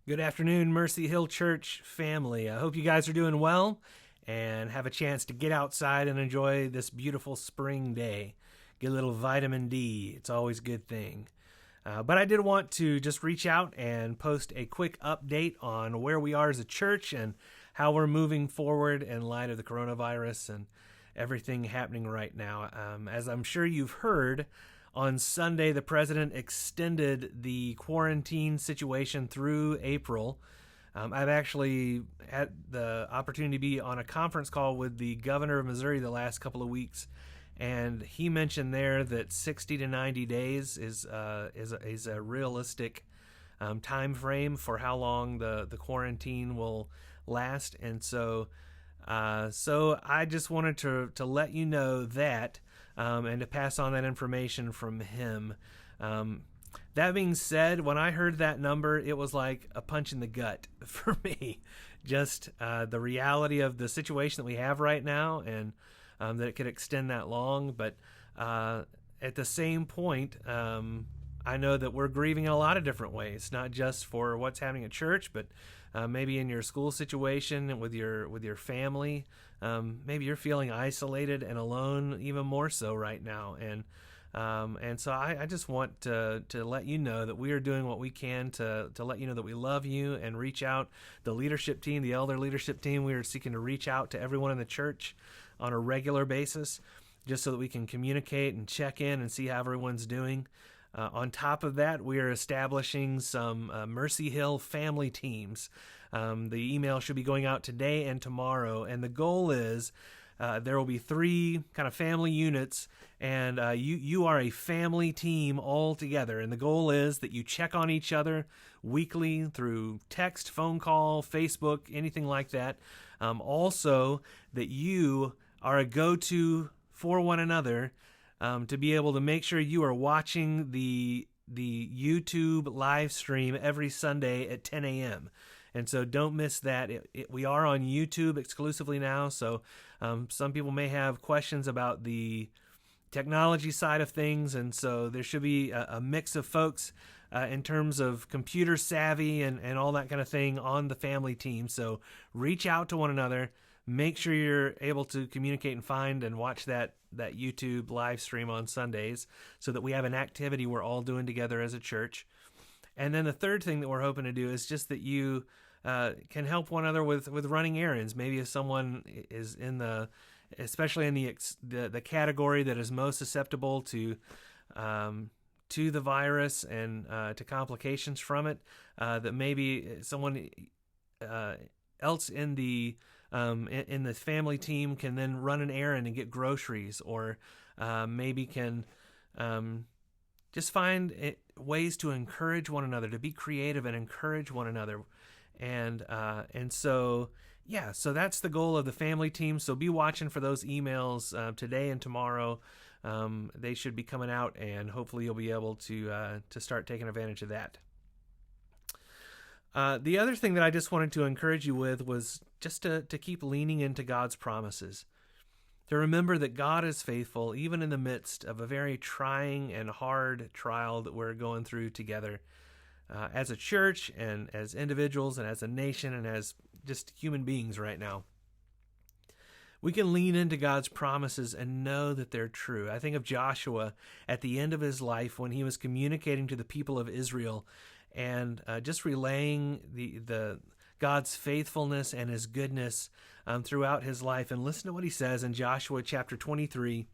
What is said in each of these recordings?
Good afternoon, Mercy Hill Church family. I hope you guys are doing well and have a chance to get outside and enjoy this beautiful spring day. Get a little vitamin D. It's always a good thing. But I did want to just reach out and post a quick update on where we are as a church and how we're moving forward in light of the coronavirus and everything happening right now. As I'm sure you've heard, on Sunday, the president extended the quarantine situation through April. I've actually had the opportunity to be on a conference call with the governor of Missouri the last couple of weeks, and he mentioned there that 60 to 90 days is a realistic time frame for how long the quarantine will last. And so I just wanted to let you know that and to pass on that information from him. That being said, when I heard that number, it was like a punch in the gut for me. Just the reality of the situation that we have right now, and that it could extend that long. But at the same point, I know that we're grieving in a lot of different ways, not just for what's happening at church, but maybe in your school situation with your family. Maybe you're feeling isolated and alone even more so right now. And so I just want to let you know that we are doing what we can to let you know that we love you and reach out. The leadership team, the elder leadership team, we are seeking to reach out to everyone in the church on a regular basis, just so that we can communicate and check in and see how everyone's doing. On top of that, we are establishing some Mercy Hill family teams. The email should be going out today and tomorrow, and the goal is there will be 3 kind of family units, and you are a family team all together. And the goal is that you check on each other weekly through text, phone call, Facebook, anything like that. Also, that you are a go-to for one another. To be able to make sure you are watching the YouTube live stream every Sunday at 10 a.m. And so don't miss that. We are on YouTube exclusively now, so some people may have questions about the technology side of things, and so there should be a mix of folks in terms of computer savvy and all that kind of thing on the family team. So reach out to one another. Make sure you're able to communicate and find and watch that YouTube live stream on Sundays so that we have an activity we're all doing together as a church. And then the third thing that we're hoping to do is just that you can help one another with running errands. Maybe if someone is especially in the category that is most susceptible to the virus and to complications from it, that maybe someone else in the family team can then run an errand and get groceries, or maybe can just find ways to encourage one another, to be creative and encourage one another. And so that's the goal of the family team. So be watching for those emails today and tomorrow. They should be coming out, and hopefully you'll be able to start taking advantage of that. The other thing that I just wanted to encourage you with was just to keep leaning into God's promises. To remember that God is faithful even in the midst of a very trying and hard trial that we're going through together as a church and as individuals and as a nation and as just human beings right now. We can lean into God's promises and know that they're true. I think of Joshua at the end of his life when he was communicating to the people of Israel and just relaying the God's faithfulness and his goodness throughout his life. And listen to what he says in Joshua chapter 23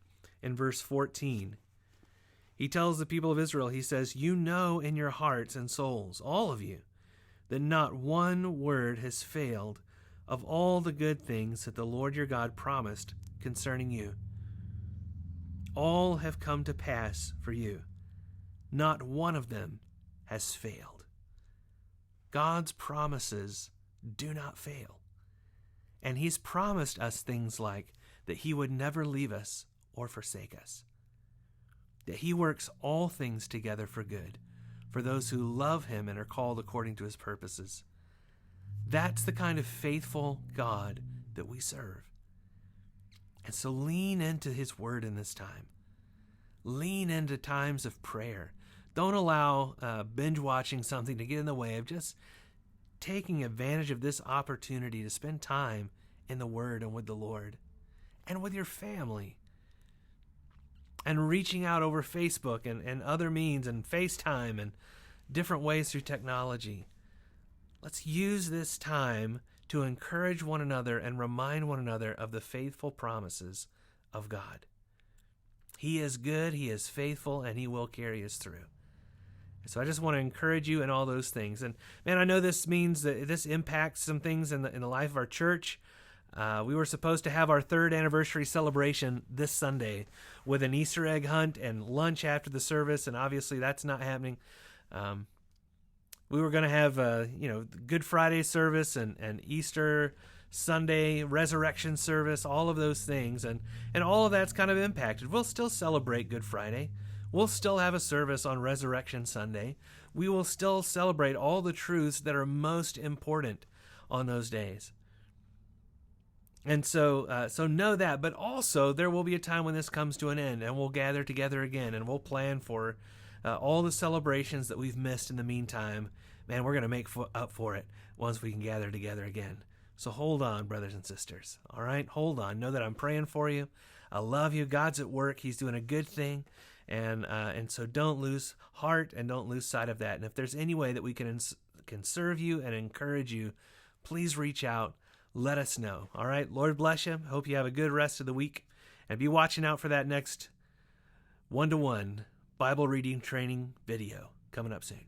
in verse 14. He tells the people of Israel, he says, "You know in your hearts and souls, all of you, that not one word has failed of all the good things that the Lord your God promised concerning you. All have come to pass for you. Not one of them has failed." God's promises do not fail. And he's promised us things like that he would never leave us or forsake us, that he works all things together for good for those who love him and are called according to his purposes. That's the kind of faithful God that we serve. And so lean into his word in this time. Lean into times of prayer. Don't allow binge watching something to get in the way of just taking advantage of this opportunity to spend time in the Word and with the Lord and with your family, and reaching out over Facebook and other means and FaceTime and different ways through technology. Let's use this time to encourage one another and remind one another of the faithful promises of God. He is good, He is faithful, and He will carry us through. So I just want to encourage you in all those things. And man, I know this means that this impacts some things in the life of our church. We were supposed to have our 3rd anniversary celebration this Sunday with an Easter egg hunt and lunch after the service, and obviously that's not happening. We were going to have Good Friday service and Easter Sunday resurrection service, all of those things, and all of that's kind of impacted. We'll still celebrate Good Friday. We'll still have a service on Resurrection Sunday. We will still celebrate all the truths that are most important on those days. And so know that, but also there will be a time when this comes to an end, and we'll gather together again, and we'll plan for all the celebrations that we've missed in the meantime. Man, we're going to make up for it once we can gather together again. So hold on, brothers and sisters. All right, hold on. Know that I'm praying for you. I love you. God's at work. He's doing a good thing, and so don't lose heart and don't lose sight of that. And if there's any way that we can serve you and encourage you, please reach out. Let us know. All right. Lord bless you. Hope you have a good rest of the week, and be watching out for that next 1-to-1 Bible reading training video coming up soon.